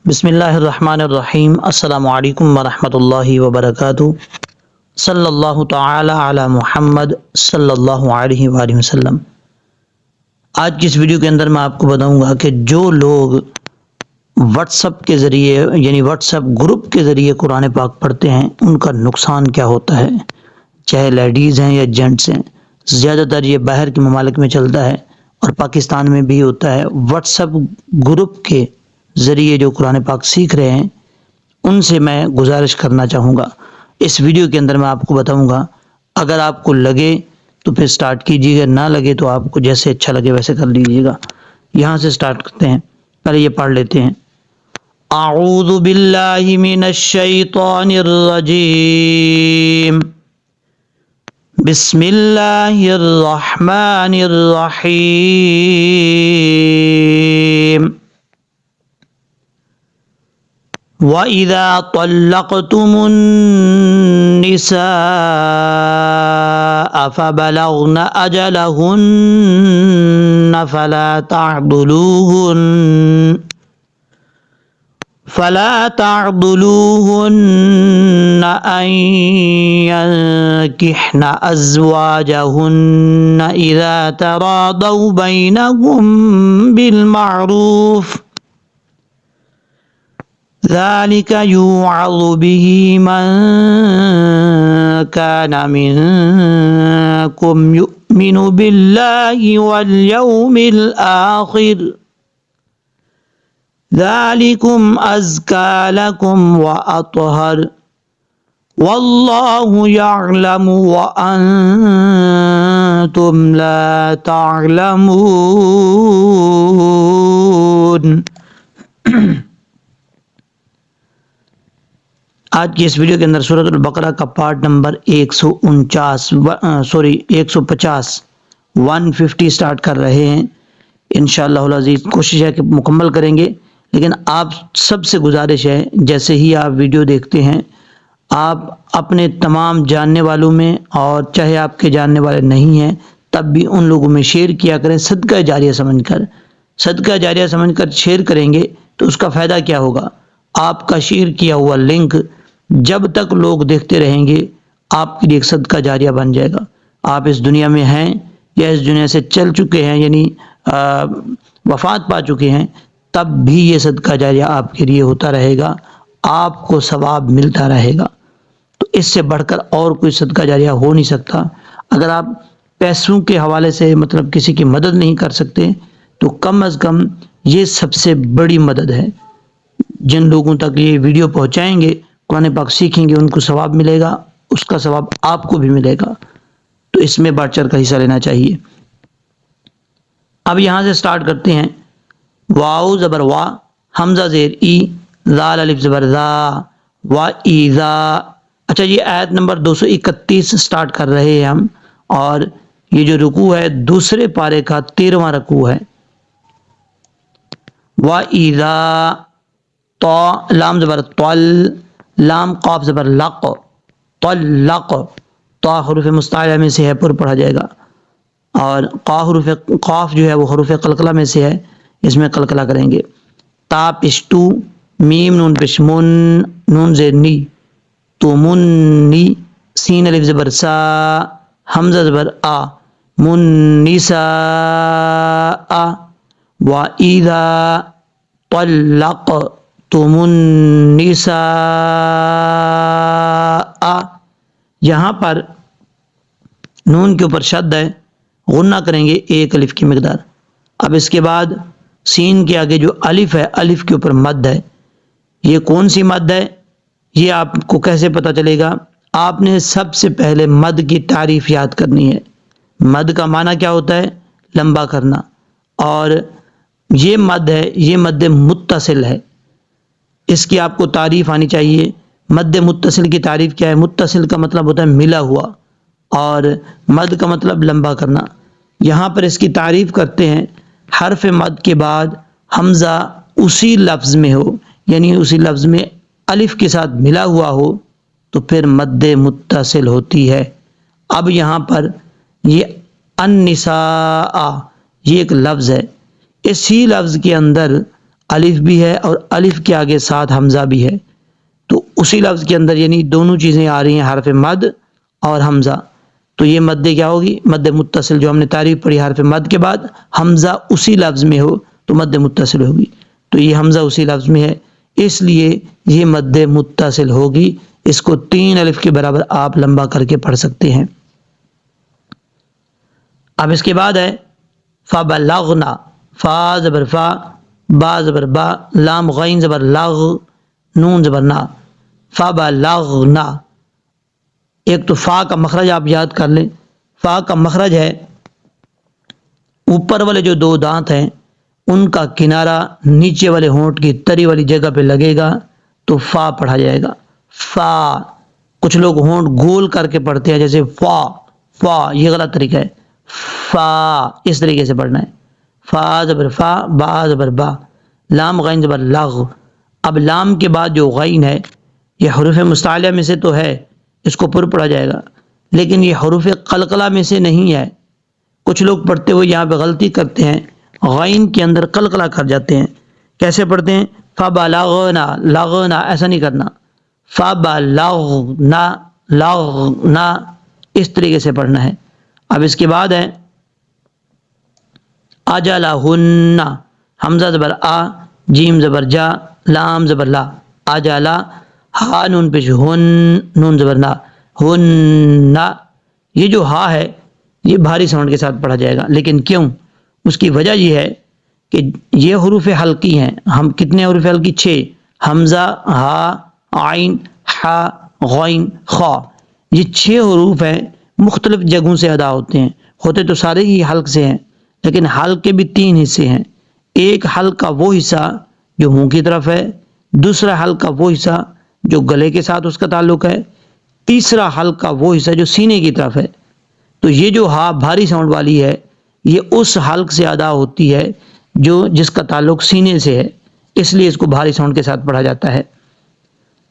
بسم اللہ الرحمن الرحیم۔ السلام علیکم ورحمۃ اللہ وبرکاتہ۔ صلی اللہ تعالی علی محمد صلی اللہ علیہ وآلہ وسلم۔ آج کی اس ویڈیو کے اندر میں آپ کو بتاؤں گا کہ جو لوگ واٹس ایپ کے ذریعے یعنی واٹس ایپ گروپ کے ذریعے قرآن پاک پڑھتے ہیں ان کا نقصان کیا ہوتا ہے، چاہے لیڈیز ہیں یا جینٹس ہیں۔ زیادہ تر یہ باہر کے ممالک میں چلتا ہے اور پاکستان میں بھی ہوتا ہے۔ واٹس ایپ گروپ کے ذریعے جو قرآن پاک سیکھ رہے ہیں ان سے میں گزارش کرنا چاہوں گا، اس ویڈیو کے اندر میں آپ کو بتاؤں گا۔ اگر آپ کو لگے تو پھر سٹارٹ کیجیے گا، نہ لگے تو آپ کو جیسے اچھا لگے ویسے کر لیجیے گا۔ یہاں سے سٹارٹ کرتے ہیں، پہلے یہ پڑھ لیتے ہیں۔ اعوذ باللہ من الشیطان الرجیم، بسم اللہ الرحمن الرحیم۔ وَإِذَا طَلَّقْتُمُ النِّسَاءَ فَبَلَغْنَ أَجَلَهُنَّ فَلَا تَعْضُلُوهُنَّ أَن يَنكِحْنَ أَزْوَاجَهُنَّ إِذَا تَرَاضَوْا بَيْنَهُم بِالْمَعْرُوفِ ۗ ذَلِكَ يُوعَظُ بِهِ مَن كَانَ مِنكُمْ يُؤْمِنُ بِاللَّهِ وَالْيَوْمِ الْآخِرِ، ذَلِكُمْ أَزْكَىٰ لَكُمْ وَأَطْهَرُ، وَاللَّهُ يَعْلَمُ وَأَنتُمْ لَا تَعْلَمُونَ۔ آج کی اس ویڈیو کے اندر سورۃ البقرہ کا پارٹ نمبر 150 سٹارٹ کر رہے ہیں۔ انشاءاللہ العزیز کوشش ہے کہ مکمل کریں گے، لیکن آپ سب سے گزارش ہے جیسے ہی آپ ویڈیو دیکھتے ہیں آپ اپنے تمام جاننے والوں میں، اور چاہے آپ کے جاننے والے نہیں ہیں تب بھی ان لوگوں میں شیئر کیا کریں، صدقہ جاریہ سمجھ کر۔ صدقہ جاریہ سمجھ کر شیئر کریں گے تو اس کا فائدہ کیا ہوگا؟ آپ کا شیئر کیا ہوا لنک جب تک لوگ دیکھتے رہیں گے آپ کے لیے ایک صدقہ جاریہ بن جائے گا۔ آپ اس دنیا میں ہیں یا اس دنیا سے چل چکے ہیں یعنی وفات پا چکے ہیں، تب بھی یہ صدقہ جاریہ آپ کے لیے ہوتا رہے گا، آپ کو ثواب ملتا رہے گا۔ تو اس سے بڑھ کر اور کوئی صدقہ جاریہ ہو نہیں سکتا۔ اگر آپ پیسوں کے حوالے سے مطلب کسی کی مدد نہیں کر سکتے تو کم از کم یہ سب سے بڑی مدد ہے۔ جن لوگوں تک یہ ویڈیو پہنچائیں گے، قرآن پاک سیکھیں گے، ان کو ثواب ملے گا، اس کا ثواب آپ کو بھی ملے گا، تو اس میں بڑھ چڑھ کر حصہ لینا چاہیے۔ اب یہاں سے سٹارٹ کرتے ہیں۔ واو زبر وا، حمزہ زیر ای، زال الف زبر زا، وا ایزا۔ اچھا، یہ آیت نمبر 231 سٹارٹ کر رہے ہیں ہم، اور یہ جو رکوع ہے دوسرے پارے کا 13واں رکوع ہے۔ وا ایزا، تو لام زبر طل، لام قاف زبر لق، طلق، تو حروف مستعلیہ میں سے ہے، پر پڑھا جائے گا، اور قاف جو ہے وہ حروف قلقلہ میں سے ہے، اس میں قلقلہ کریں گے۔ تا پشتو، میم نون پش من، نون زیر نی، تو منی، سین الف زبر سا، حمزہ زبر آ، منساء، وَإِذَا طَلَّقْتُمُ النِّسَاءَ، یہاں پر نون کے اوپر شد ہے، غنہ کریں گے ایک الف کی مقدار۔ اب اس کے بعد سین کے آگے جو الف ہے، الف کے اوپر مد ہے۔ یہ کون سی مد ہے؟ یہ آپ کو کیسے پتہ چلے گا؟ آپ نے سب سے پہلے مد کی تعریف یاد کرنی ہے۔ مد کا معنی کیا ہوتا ہے؟ لمبا کرنا، اور یہ مد ہے، یہ مد متصل ہے، اس کی آپ کو تعریف آنی چاہیے۔ مد متصل کی تعریف کیا ہے؟ متصل کا مطلب ہوتا ہے ملا ہوا، اور مد کا مطلب لمبا کرنا۔ یہاں پر اس کی تعریف کرتے ہیں، حرف مد کے بعد حمزہ اسی لفظ میں ہو، یعنی اسی لفظ میں الف کے ساتھ ملا ہوا ہو تو پھر مد متصل ہوتی ہے۔ اب یہاں پر یہ النساء، یہ ایک لفظ ہے، اسی لفظ کے اندر الف بھی ہے اور الف کے آگے ساتھ حمزہ بھی ہے، تو اسی لفظ کے اندر یعنی دونوں چیزیں آ رہی ہیں، حرف مد اور حمزہ، تو یہ مد کیا ہوگی؟ مد متصل، جو ہم نے تعریف پڑھی حرف مد کے بعد حمزہ اسی لفظ میں ہو تو مد متصل ہوگی، تو یہ حمزہ اسی لفظ میں ہے اس لیے یہ مد متصل ہوگی، اس کو 3 الف کے برابر آپ لمبا کر کے پڑھ سکتے ہیں۔ اب اس کے بعد ہے فبلغنا، فا زبر فا، با زبر با، لام غین زبر لغ، نون زبر نا، فبلغنا۔ ایک تو فا کا مخرج آپ یاد کر لیں، فا کا مخرج ہے اوپر والے جو 2 دانت ہیں ان کا کنارہ نیچے والے ہونٹ کی تری والی جگہ پہ لگے گا تو فا پڑھا جائے گا، فا۔ کچھ لوگ ہونٹ گول کر کے پڑھتے ہیں جیسے فا فا، یہ غلط طریقہ ہے، فا اس طریقے سے پڑھنا ہے، فا زبر فا، با زبر با، لام غین زبر لغ۔ اب لام کے بعد جو غین ہے یہ حروف مستعلیہ میں سے تو ہے، اس کو پر پڑھا جائے گا، لیکن یہ حروف قلقلہ میں سے نہیں ہے۔ کچھ لوگ پڑھتے ہوئے یہاں پہ غلطی کرتے ہیں، غین کے اندر قلقلہ کر جاتے ہیں۔ کیسے پڑھتے ہیں؟ فبلغنا، لغنا ایسا نہیں کرنا، فبلغنا، لغنا اس طریقے سے پڑھنا ہے۔ اب اس کے بعد ہے اجلہن، حمزہ زبر آ، جیم زبر جا، لام زبر لا، اجلا، ہا نون پیش ہن، نون زبر نا، ہن۔ یہ جو ہا ہے یہ بھاری ساؤنڈ کے ساتھ پڑھا جائے گا، لیکن کیوں؟ اس کی وجہ یہ ہے کہ یہ حروف حلقی ہیں۔ ہم کتنے حروف حلقی؟ 6، حمزہ، ہا، عین، حا، غین، خا، یہ 6 حروف ہیں، مختلف جگہوں سے ادا ہوتے ہیں، ہوتے تو سارے ہی حلق سے ہیں، لیکن حلق کے بھی 3 حصے ہیں۔ ایک حلق کا وہ حصہ جو منہ کی طرف ہے، دوسرا حلق کا وہ حصہ جو گلے کے ساتھ اس کا تعلق ہے، تیسرا حلق کا وہ حصہ جو سینے کی طرف ہے۔ تو یہ جو ہا بھاری ساؤنڈ والی ہے یہ اس حلق سے ادا ہوتی ہے جس کا تعلق سینے سے ہے، اس لیے اس کو بھاری ساؤنڈ کے ساتھ پڑھا جاتا ہے۔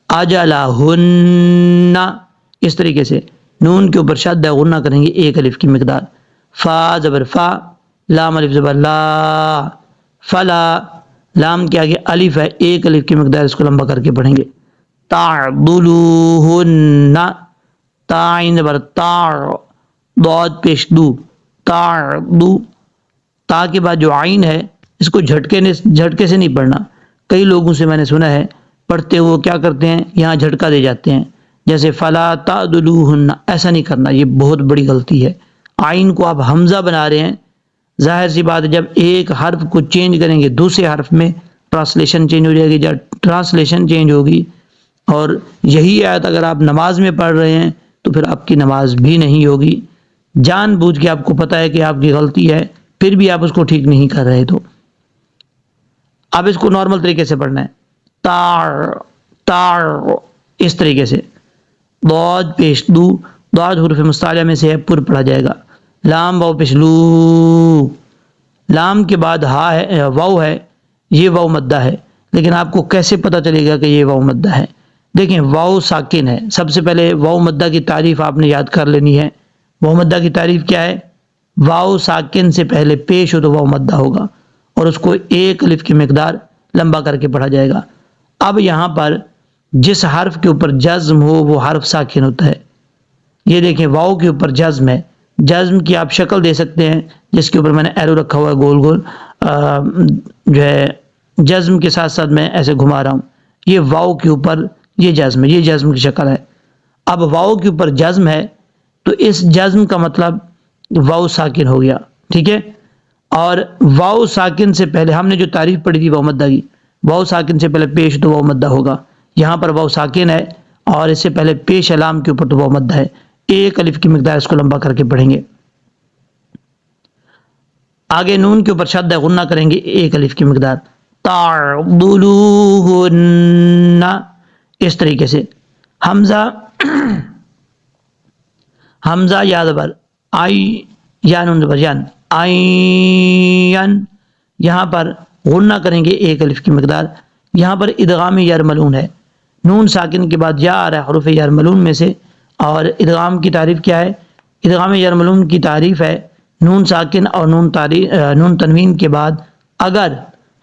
اجلہن، اس طریقے سے نون کے اوپر شد غنہ کریں گے 1 الف کی مقدار، فا زبر فا، لام الف زبر لا، فلا، لام کے آگے الف ہے 1 الف کی مقدار، اس کو لمبا کر کے پڑھیں گے۔ تعضلوہن، تا عین زبر تا، ضاد پیش دو، تعضو، تا کے بعد جو عین ہے اس کو جھٹکے سے نہیں پڑھنا۔ کئی لوگوں سے میں نے سنا ہے پڑھتے ہوئے کیا کرتے ہیں، یہاں جھٹکا دے جاتے ہیں، جیسے فلا تعضلوہن، ایسا نہیں کرنا، یہ بہت بڑی غلطی ہے۔ عین کو آپ حمزہ بنا رہے ہیں، ظاہر سی بات ہے جب ایک حرف کو چینج کریں گے دوسرے حرف میں ٹرانسلیشن چینج ہو جائے گی، جب ٹرانسلیشن چینج ہوگی اور یہی آیت اگر آپ نماز میں پڑھ رہے ہیں تو پھر آپ کی نماز بھی نہیں ہوگی۔ جان بوجھ کے آپ کو پتہ ہے کہ آپ کی غلطی ہے پھر بھی آپ اس کو ٹھیک نہیں کر رہے، تو اب اس کو نارمل طریقے سے پڑھنا ہے، تار تار، اس طریقے سے، ضاد پیش دو، ضاد حروف مستعلیہ میں سے ہے، پر پڑھا جائے گا، لام واو پیش لو، لام کے بعد ہا ہے، واو ہے، یہ واو مدہ ہے، لیکن آپ کو کیسے پتہ چلے گا کہ یہ واو مدہ ہے؟ دیکھیں واو ساکن ہے، سب سے پہلے واو مدہ کی تعریف آپ نے یاد کر لینی ہے۔ واو مدہ کی تعریف کیا ہے؟ واو ساکن سے پہلے پیش ہو تو واو مدہ ہوگا اور اس کو 1 الف کی مقدار لمبا کر کے پڑھا جائے گا۔ اب یہاں پر جس حرف کے اوپر جزم ہو وہ حرف ساکن ہوتا ہے، یہ دیکھیں واو کے اوپر جزم ہے، جزم کی آپ شکل دے سکتے ہیں جس کے اوپر میں نے ایرو رکھا ہوا ہے گول گول، جو ہے جزم کے ساتھ ساتھ میں ایسے گھما رہا ہوں، یہ واو کے اوپر یہ جزم ہے، یہ جزم کی شکل ہے۔ اب واو کے اوپر جزم ہے تو اس جزم کا مطلب واو ساکن ہو گیا، ٹھیک ہے۔ اور واو ساکن سے پہلے ہم نے جو تعریف پڑھی تھی واو مدہ کی، واو ساکن سے پہلے پیش تو واو مدہ ہوگا، یہاں پر واو ساکن ہے اور اس سے پہلے پیش علام کے اوپر تو واو مدہ ہے، 1 الف کی مقدار اس کو لمبا کر کے پڑھیں گے۔ آگے نون کے اوپر شد غنہ کریں گے 1 الف کی مقدار، تعضلوہن، اس طریقے سے۔ حمزہ حمزہ یا زبر آئی، یا نون زبر یان، آئین، یہاں پر غنہ کریں گے 1 الف کی مقدار، یہاں پر ادغام یرملون ہے، نون ساکن کے بعد یا آ رہا ہے حروف یرملون میں سے، اور ادغام کی تعریف کیا ہے؟ ادغام یرملون کی تعریف ہے نون ساکن اور نون تنوین کے بعد اگر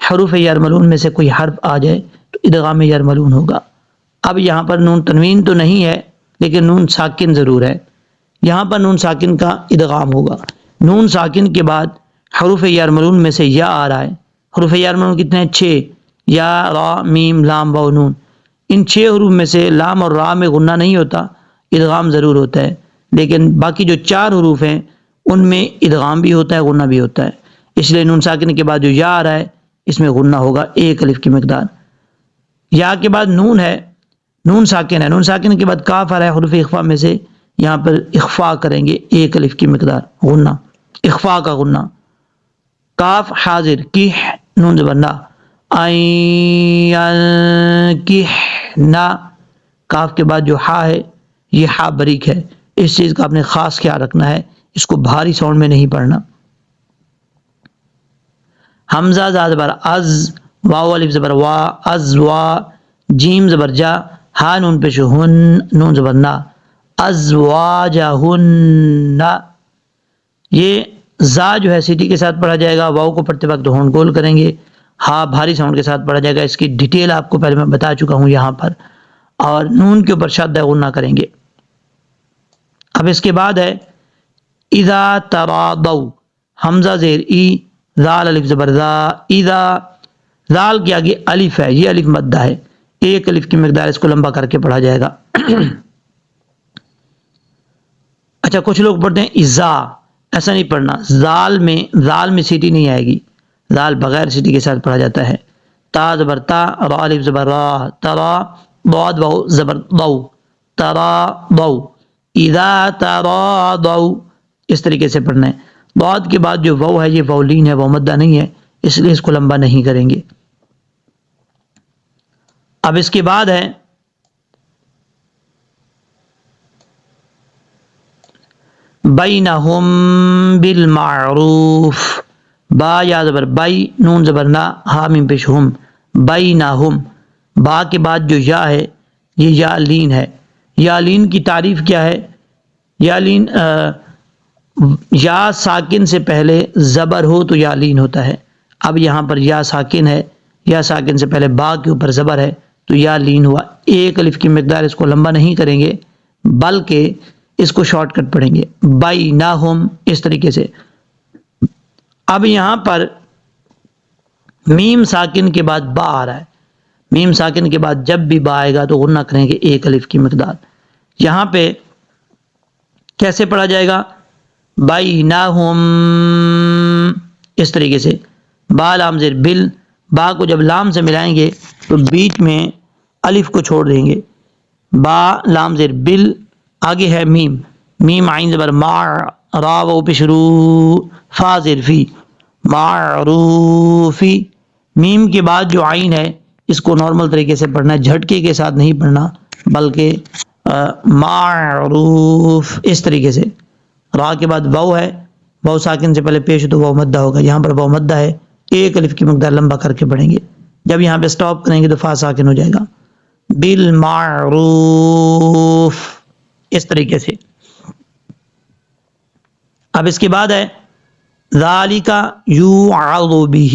حروف یرملون میں سے کوئی حرف آ جائے تو ادغام یرملون ہوگا۔ اب یہاں پر نون تنوین تو نہیں ہے لیکن نون ساکن ضرور ہے، یہاں پر نون ساکن کا ادغام ہوگا۔ نون ساکن کے بعد حروف یرملون میں سے یا آ رہا ہے، حروف یرملون کتنے ہیں؟ 6، یا را میم لام واو نون، ان 6 حروف میں سے لام اور را میں غنہ نہیں ہوتا، ادغام ضرور ہوتا ہے، لیکن باقی جو 4 حروف ہیں ان میں ادغام بھی ہوتا ہے، غنہ بھی ہوتا ہے، اس لیے نون ساکن کے بعد جو یا آ رہا ہے اس میں غنہ ہوگا 1 الف کی مقدار۔ یا کے بعد نون ہے، نون ساکن ہے، نون ساکن کے بعد کاف آ رہا ہے حروف اخفا میں سے، یہاں پر اخفا کریں گے 1 الف کی مقدار، غنہ، اخفا کا غنہ۔ کاف حاضر، کی نون زبر نا، کی نا، کاف کے بعد جو ہا ہے یہ ہا بریک ہے، اس چیز کا آپ نے خاص خیال رکھنا ہے، اس کو بھاری ساؤنڈ میں نہیں پڑھنا۔ حمزہ زا زبر از، واو الف زبر وا، از وا، جیم زبر جا، ہا نون پیش ہن، نون زبر نا، ازواجہن، یہ زا جو ہے سیٹی کے ساتھ پڑھا جائے گا، واو کو پڑھتے وقت ہون گول کریں گے، ہا بھاری ساؤنڈ کے ساتھ پڑھا جائے گا، اس کی ڈیٹیل آپ کو پہلے میں بتا چکا ہوں یہاں پر، اور نون کے اوپر شد غنہ کریں گے۔ اب اس کے بعد ہے اذا تراضوا، حمزہ زیر ای، ذال الف زبر ذا، اذا، ذال کے آگے الف ہے، یہ الف مدہ ہے، 1 الف کی مقدار، اس کو لمبا کر کے پڑھا جائے گا۔ اچھا کچھ لوگ پڑھتے ہیں اذا، ایسا نہیں پڑھنا، ذال میں سیٹی نہیں آئے گی، ذال بغیر سیٹی کے ساتھ پڑھا جاتا ہے۔ تا زبر تا، را الف زبر را، ترا، ضاد واو زبر ضو، تراضوا، اذا تراضوا، اس طریقے سے پڑھنا ہے۔ ضاد کے بعد جو واو ہے یہ واو لین ہے، واو مدہ نہیں ہے، اس لیے اس کو لمبا نہیں کریں گے۔ اب اس کے بعد ہے بینہم بالمعروف، با یا زبر بائی، نون زبر نا، ہا میم پیش ہم، بینہم، با کے بعد جو یا ہے یہ یا لین ہے۔ یا لین کی تعریف کیا ہے؟ یا لین یا ساکن سے پہلے زبر ہو تو یا لین ہوتا ہے، اب یہاں پر یا ساکن ہے، یا ساکن سے پہلے با کے اوپر زبر ہے تو یا لین ہوا، 1 الف کی مقدار، اس کو لمبا نہیں کریں گے بلکہ اس کو شارٹ کٹ پڑھیں گے، بینہم، اس طریقے سے۔ اب یہاں پر میم ساکن کے بعد با آ رہا ہے، میم ساکن کے بعد جب بھی با آئے گا تو غنہ کریں گے 1 الف کی مقدار۔ یہاں پہ کیسے پڑھا جائے گا؟ بینہم، اس طریقے سے، با لام زیر بل، با کو جب لام سے ملائیں گے تو بیچ میں الف کو چھوڑ دیں گے، با لام زیر بل، آگے ہے میم، میم عین زبر مع، را و پہ شروع، فا زیر فی، معروفی، میم کے بعد جو عین ہے اس کو نارمل طریقے سے پڑھنا ہے، جھٹکے کے ساتھ نہیں پڑھنا بلکہ معروف، اس طریقے سے۔ را کے بعد واو ہے، واو ساکن سے پہلے پیش تو واو مدہ ہوگا، یہاں پر واو مدہ ہے، 1 الف کی مقدار لمبا کر کے پڑھیں گے، جب یہاں پہ سٹاپ کریں گے تو فا ساکن ہو جائے گا، بالمعروف، اس طریقے سے۔ اب اس کے بعد ہے ذالک یوعظ بہ،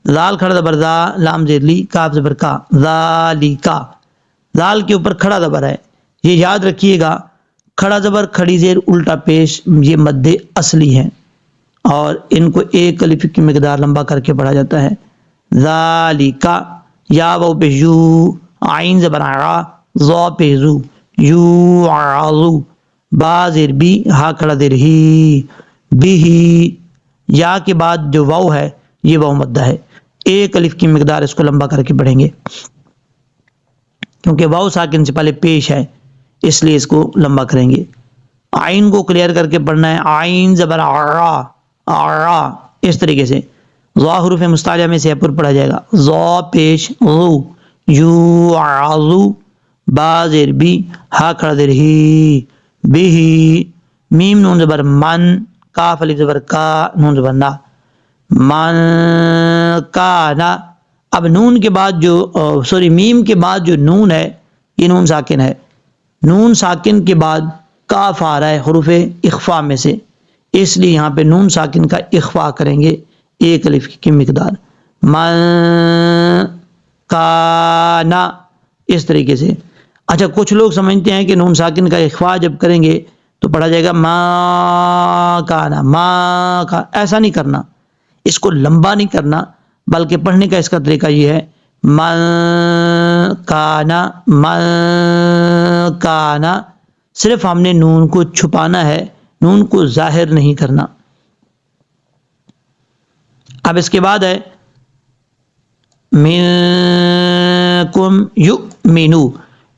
ذال کھڑا زبر ذا، لام زیر لی، کاف زبر کا، ذالک، ذال کے اوپر کھڑا زبر ہے، یہ یاد رکھیے گا، کھڑا زبر کھڑی زیر الٹا پیش یہ مد اصلی ہیں اور ان کو 1 الف کی مقدار لمبا کر کے پڑھا جاتا ہے۔ ذالک، یا واو پہ یو، عین زبر عا، ضا پہ زو، یوعظ، با زیر بی، ہا کھڑا زیر ہی، بھی، یا کے بعد جو واو ہے یہ واو مدہ ہے، 1 الف کی مقدار، اس کو لمبا کر کے پڑھیں گے کیونکہ واو ساکن سے پہلے پیش ہے اس لیے اس کو لمبا کریں گے۔ عین کو کلیئر کر کے پڑھنا ہے، عین زبر عرا، عرا، اس طریقے سے۔ ضا حروف مستعلیہ میں سے پر پڑھا جائے گا، ضا پیش ضو، یوعظ، با زیر بی، ہا کھڑا زیر ہی، بھی، میم نون زبر من، کاف الف زبر کا، نون زبر نا، من کانا۔ اب نون کے بعد جو میم کے بعد جو نون ہے یہ نون ساکن ہے، نون ساکن کے بعد کاف آ رہا ہے حروف اخفا میں سے، اس لیے یہاں پہ نون ساکن کا اخفا کریں گے 1 الف کی مقدار، من کانا، اس طریقے سے۔ اچھا کچھ لوگ سمجھتے ہیں کہ نون ساکن کا اخفاء جب کریں گے تو پڑھا جائے گا ما کانا، ما کا، ایسا نہیں کرنا، اس کو لمبا نہیں کرنا، بلکہ پڑھنے کا اس کا طریقہ یہ ہے من کانا، من کانا، صرف ہم نے نون کو چھپانا ہے، نون کو ظاہر نہیں کرنا۔ اب اس کے بعد ہے منکم یؤمنو،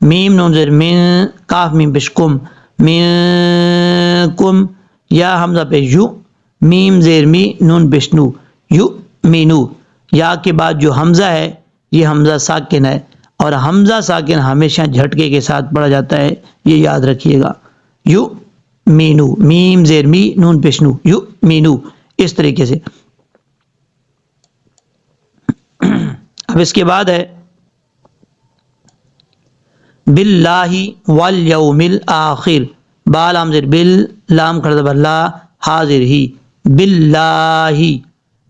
میم نون زیر من، کاف میم پیش کم، منکم، یا حمزہ پہ یو، میم زیر می، نون پیش نو، یؤمنو، یا کے بعد جو حمزہ ہے یہ حمزہ ساکن ہے، اور حمزہ ساکن ہمیشہ جھٹکے کے ساتھ پڑھا جاتا ہے، یہ یاد رکھیے گا۔ یؤمنو، میم زیر می، نون پیش نو، یؤمنو، اس طریقے سے۔ اب اس کے بعد ہے باللہ والیوم الآخر، با لام زیر بل، لام کھڑا زبر لا، حاضر ہی، باللہ،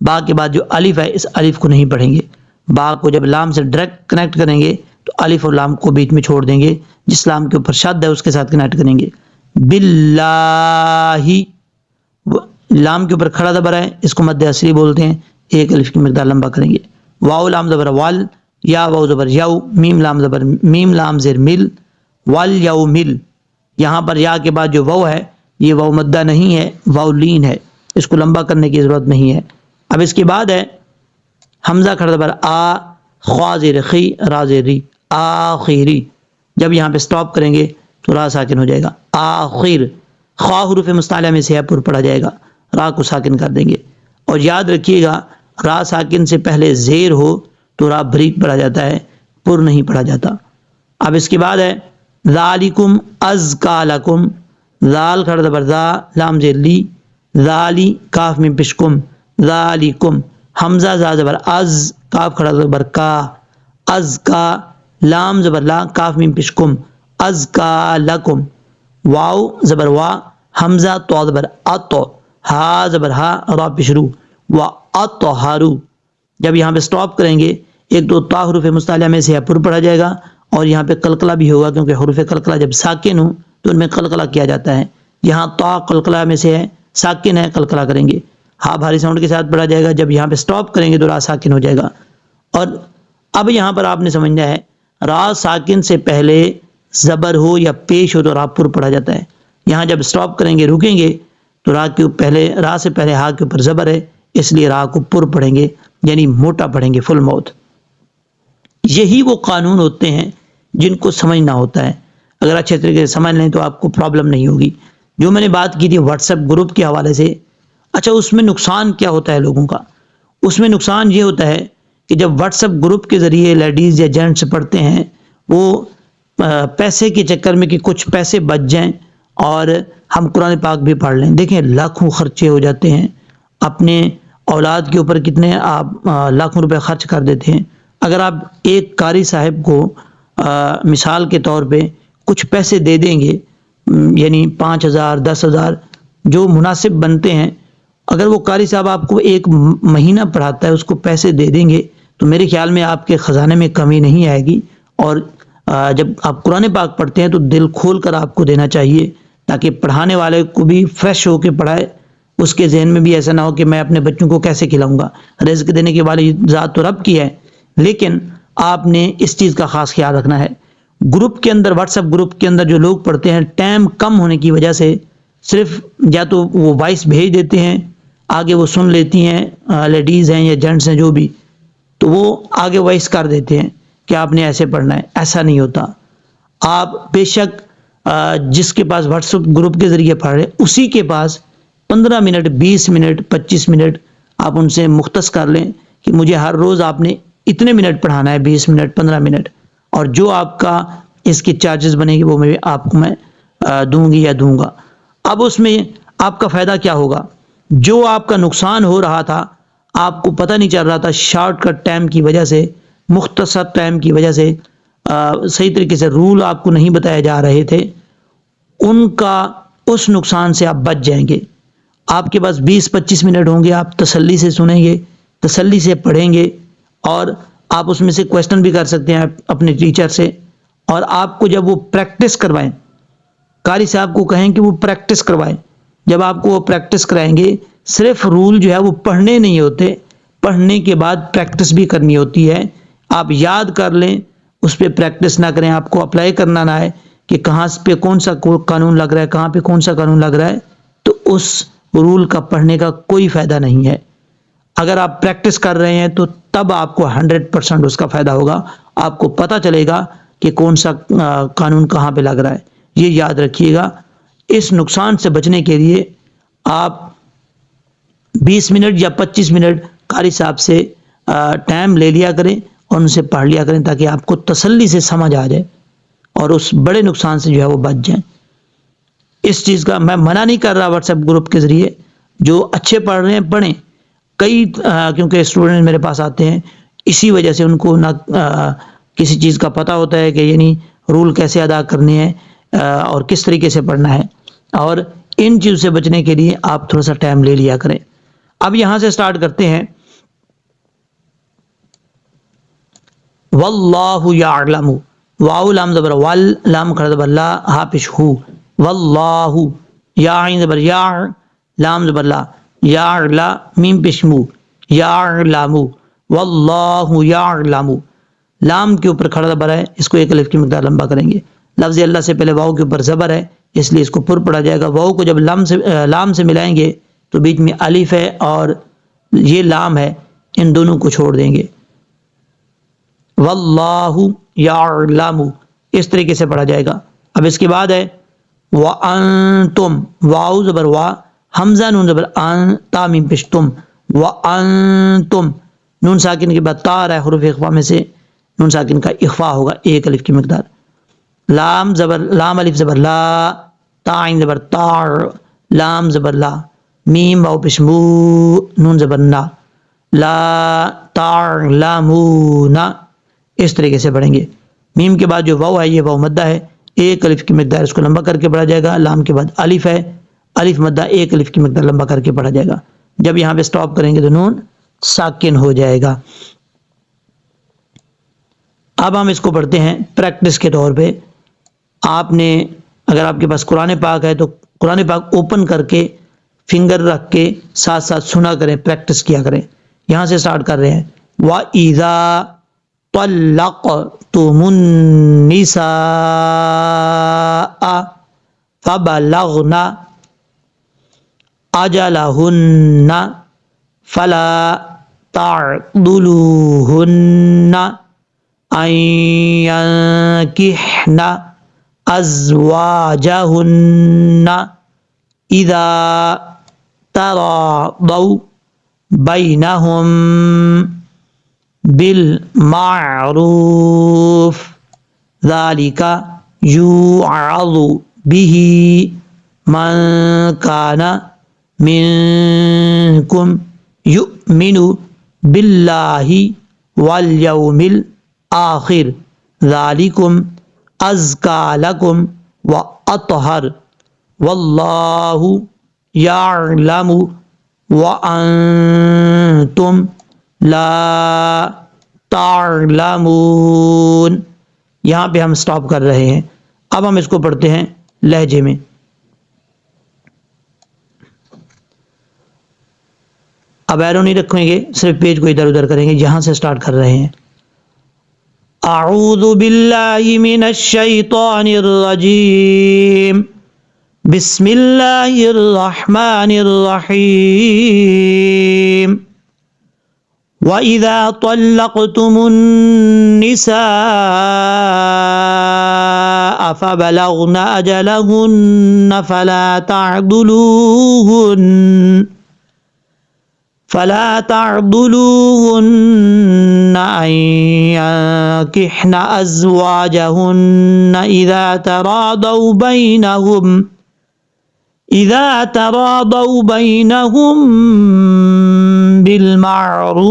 با کے بعد جو الف ہے اس الف کو نہیں پڑھیں گے، با کو جب لام سے ڈائریکٹ کنیکٹ کریں گے تو الف اور لام کو بیچ میں چھوڑ دیں گے، جس لام کے اوپر شد ہے اس کے ساتھ کنیکٹ کریں گے۔ باللہ، لام کے اوپر کھڑا زبر ہے، اس کو مد اصلی بولتے ہیں، ایک الف کی مقدار لمبا کریں گے۔ واو لام زبر وال، یا واو زبر یو، میم لام زبر میم، لام زیر مل، والیومل، یہاں پر یا کے بعد جو واو ہے یہ واو مدہ نہیں ہے، واو لین ہے، اس کو لمبا کرنے کی ضرورت نہیں ہے۔ اب اس کے بعد ہے حمزہ کھڑا زبر آ، خوا زیر خی، را زیر ری، آخری، جب یہاں پہ سٹاپ کریں گے تو را ساکن ہو جائے گا، آخر، خوا حروف مستعلیہ میں سے ہے، پر پڑھا جائے گا، را کو ساکن کر دیں گے۔ اور یاد رکھیے گا را ساکن سے پہلے زیر ہو تو را بریک پڑھا جاتا ہے، پر نہیں پڑھا جاتا۔ اب اس کے بعد ہے ذالکم ازکا لکم، ذال کھڑا زبر ذا، لام زیر لی، ذالی، کاف میم پیش کم، ذالکم، حمزہ زا زبر از، کاف کھڑا زبر کا، ازکا، لام زبر لا، کاف میم پیش کم، ازکا لکم، واو زبر وا، حمزہ تو زبر اتو، ہا زبر ہا، را پیش رو، و اطہرو، جب یہاں پہ سٹاپ کریں گے ایک تو تا حروف مستعلیہ میں سے پر پڑھا جائے گا، اور یہاں پہ قلقلہ بھی ہوگا، کیونکہ حروف قلقلہ جب ساکن ہوں تو ان میں قلقلہ کیا جاتا ہے، یہاں تا قلقلہ میں سے ہے، ساکن ہے، قلقلہ کریں گے، ہا بھاری ساؤنڈ کے ساتھ پڑھا جائے گا، جب یہاں پہ سٹاپ کریں گے تو را ساکن ہو جائے گا۔ اور اب یہاں پر آپ نے سمجھنا ہے را ساکن سے پہلے زبر ہو یا پیش ہو تو را پر پڑھا جاتا ہے، یہاں جب سٹاپ کریں گے، رکیں گے تو را کے پہلے، را سے پہلے ہا کے اوپر زبر ہے، اس لیے را کو پر پڑھیں گے، یعنی موٹا پڑھیں گے، فل ماؤتھ۔ یہی وہ قانون ہوتے ہیں جن کو سمجھنا ہوتا ہے، اگر اچھے طریقے سے سمجھ لیں تو آپ کو پرابلم نہیں ہوگی۔ جو میں نے بات کی تھی واٹس ایپ گروپ کے حوالے سے، اچھا اس میں نقصان کیا ہوتا ہے لوگوں کا؟ اس میں نقصان یہ ہوتا ہے کہ جب واٹس ایپ گروپ کے ذریعے لیڈیز یا جینٹس پڑھتے ہیں، وہ پیسے کے چکر میں کہ کچھ پیسے بچ جائیں اور ہم قرآن پاک بھی پڑھ لیں، دیکھیں لاکھوں خرچے ہو جاتے ہیں، اپنے اولاد کے اوپر کتنے آپ لاکھوں روپے خرچ کر دیتے ہیں۔ اگر آپ ایک قاری صاحب کو مثال کے طور پہ کچھ پیسے دے دیں گے، یعنی 5,000 10,000 جو مناسب بنتے ہیں، اگر وہ قاری صاحب آپ کو ایک مہینہ پڑھاتا ہے، اس کو پیسے دے دیں گے تو میرے خیال میں آپ کے خزانے میں کمی نہیں آئے گی۔ اور جب آپ قرآن پاک پڑھتے ہیں تو دل کھول کر آپ کو دینا چاہیے، تاکہ پڑھانے والے کو بھی فریش ہو کے پڑھائے، اس کے ذہن میں بھی ایسا نہ ہو کہ میں اپنے بچوں کو کیسے کھلاؤں گا، رزق دینے کی والی ذات تو رب کی ہے، لیکن آپ نے اس چیز کا خاص خیال رکھنا ہے۔ گروپ کے اندر، واٹس ایپ گروپ کے اندر جو لوگ پڑھتے ہیں، ٹائم کم ہونے کی وجہ سے صرف یا تو وہ وائس بھیج دیتے ہیں، آگے وہ سن لیتی ہیں، لیڈیز ہیں یا جینٹس ہیں جو بھی، تو وہ آگے وائس کر دیتے ہیں کہ آپ نے ایسے پڑھنا ہے، ایسا نہیں ہوتا۔ آپ بے شک جس کے پاس واٹس ایپ گروپ کے ذریعے پڑھ رہے اسی کے پاس 15 منٹ 20 منٹ 25 منٹ آپ ان سے مختص کر لیں کہ مجھے ہر روز آپ نے اتنے منٹ پڑھانا ہے، 20 منٹ 15 منٹ، اور جو آپ کا اس کی چارجز بنے گی وہ آپ کو میں دوں گی یا دوں گا۔ اب اس میں آپ کا فائدہ کیا ہوگا؟ جو آپ کا نقصان ہو رہا تھا، آپ کو پتہ نہیں چل رہا تھا، شارٹ کٹ ٹائم کی وجہ سے، مختصر ٹائم کی وجہ سے، صحیح طریقے سے رول آپ کو نہیں بتائے جا رہے تھے، ان کا اس نقصان سے آپ بچ جائیں گے۔ آپ کے پاس 20-25 منٹ ہوں گے، آپ تسلی سے سنیں گے، تسلی سے پڑھیں گے، اور آپ اس میں سے کویشچن بھی کر سکتے ہیں اپنے ٹیچر سے. اور آپ کو جب وہ پریکٹس کروائیں، قاری صاحب کو کہیں کہ وہ پریکٹس کروائیں. جب آپ کو وہ پریکٹس کرائیں گے، صرف رول جو ہے وہ پڑھنے نہیں ہوتے، پڑھنے کے بعد پریکٹس بھی کرنی ہوتی ہے. آپ یاد کر لیں، اس پہ پریکٹس نہ کریں، آپ کو اپلائی کرنا نہ ہے کہ کہاں پہ کون سا قانون لگ رہا ہے، کہاں پہ کون سا قانون لگ رہا ہے، تو اس رول کا پڑھنے کا کوئی فائدہ نہیں ہے. اگر آپ پریکٹس کر رہے ہیں تو تب آپ کو 100% اس کا فائدہ ہوگا. آپ کو پتہ چلے گا کہ کون سا قانون کہاں پہ لگ رہا ہے. یہ یاد رکھیے گا. اس نقصان سے بچنے کے لیے آپ 20 منٹ یا 25 منٹ قاری صاحب سے ٹائم لے لیا کریں اور ان سے پڑھ لیا کریں، تاکہ آپ کو تسلی سے سمجھ آ جائے اور اس بڑے نقصان سے جو ہے وہ بچ جائیں. اس چیز کا میں منع نہیں کر رہا، واٹس ایپ گروپ کے ذریعے جو اچھے پڑھ رہے ہیں پڑھیں. کئی کیونکہ اسٹوڈنٹ میرے پاس آتے ہیں، اسی وجہ سے ان کو نہ کسی چیز کا پتہ ہوتا ہے کہ یعنی رول کیسے ادا کرنے ہیں اور کس طریقے سے پڑھنا ہے. اور ان چیزوں سے بچنے کے لیے آپ تھوڑا سا ٹائم لے لیا کریں. اب یہاں سے سٹارٹ کرتے ہیں. واللہ یعلم، واو لام زبر وال، لام کھڑا زبر لا، ہا پیش ہو، واللہ، یا عین زبر یا، لام زبر لا، یعلا، میم پیش مو، یعلم، واللہ یعلم. لام کے اوپر کھڑا زبر ہے، اس کو ایک الف کی مقدار لمبا کریں گے. لفظ اللہ سے پہلے واو کے اوپر زبر ہے، اس لیے اس کو پر پڑھا جائے گا. واو کو جب لام سے ملائیں گے تو بیچ میں الف ہے اور یہ لام ہے، ان دونوں کو چھوڑ دیں گے. واللہ یعلم، اس طریقے سے پڑھا جائے گا. اب اس کے بعد ہے وانتم، واو زبر وا، حمزہ نون زبر ان، تا میم پیش تم، وانتم، نون ساکن کے بعد تا آ رہا ہے، حروف اخفا میں سے نون ساکن کا اخفا ہوگا ایک الف کی مقدار. لام زبر، لام الف زبر لا، تا عین زبر تا، لام زبر لا، میم واو پیش مو، نون زبر نا، لا تعلمون، اس طریقے سے پڑھیں گے. میم کے بعد جو واو ہے یہ واو مدہ ہے، ایک الف کی مقدار اس کو لمبا کر کے پڑھا جائے گا. لام کے بعد الف ہے، الف مدہ ایک الف کی مقدار لمبا کر کے پڑھا جائے گا. جب یہاں پہ سٹاپ کریں گے تو نون ساکن ہو جائے گا. اب ہم اس کو پڑھتے ہیں پریکٹس کے طور پہ. آپ نے اگر آپ کے پاس قرآن پاک ہے تو قرآن پاک اوپن کر کے فنگر رکھ کے ساتھ ساتھ سنا کریں، پریکٹس کیا کریں. یہاں سے سٹارٹ کر رہے ہیں. وَإِذَا طَلَّقْتُمُ النِّسَاءَ فَبَلَغْنَ أَجَلَهُنَّ فَلَا تَعْضُلُوهُنَّ أَن يَنكِحْنَ أَزْوَاجَهُنَّ إِذَا تَرَاضَوْا بَيْنَهُم بِالْمَعْرُوفِ ذَلِكَ يُوعَظُ بِهِ مَنْ كَانَ مِنْكُمْ يُؤْمِنُ بِاللَّهِ وَالْيَوْمِ الْآخِرِ ذَلِكُمْ أَزْكَى لَكُمْ وَأَطْهَرُ وَاللَّهُ يَعْلَمُ وَأَنْتُمْ لَا تَعْلَمُونَ. یہاں پہ ہم سٹاپ کر رہے ہیں. اب ہم اس کو پڑھتے ہیں لہجے میں. اب ایرو نہیں رکھیں گے، صرف پیج کو ادھر ادھر کریں گے. یہاں سے سٹارٹ کر رہے ہیں. اعوذ باللہ من الشیطان الرجیم، بسم اللہ الرحمن الرحیم. وَإِذَا طَلَّقْتُمُ النِّسَاءَ فَبَلَغْنَ أَجَلَهُنَّ فَلَا تَعْضُلُوهُنَّ أَن يَنكِحْنَ أَزْوَاجَهُنَّ إِذَا تَرَاضَوْا بَيْنَهُم بِالْمَعْرُوفِ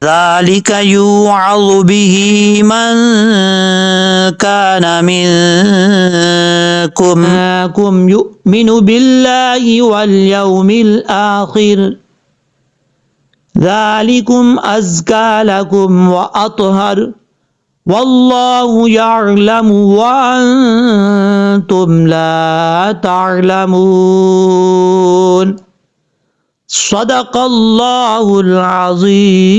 ذَلِكَ يُوعَظُ بِهِ مَنْ كَانَ مِنْكُمْ يُؤْمِنُ بِاللَّهِ وَالْيَوْمِ الْآخِرِ ذلكم أزكى لكم وأطهر والله يعلم وأنتم لا تعلمون صدق الله العظيم.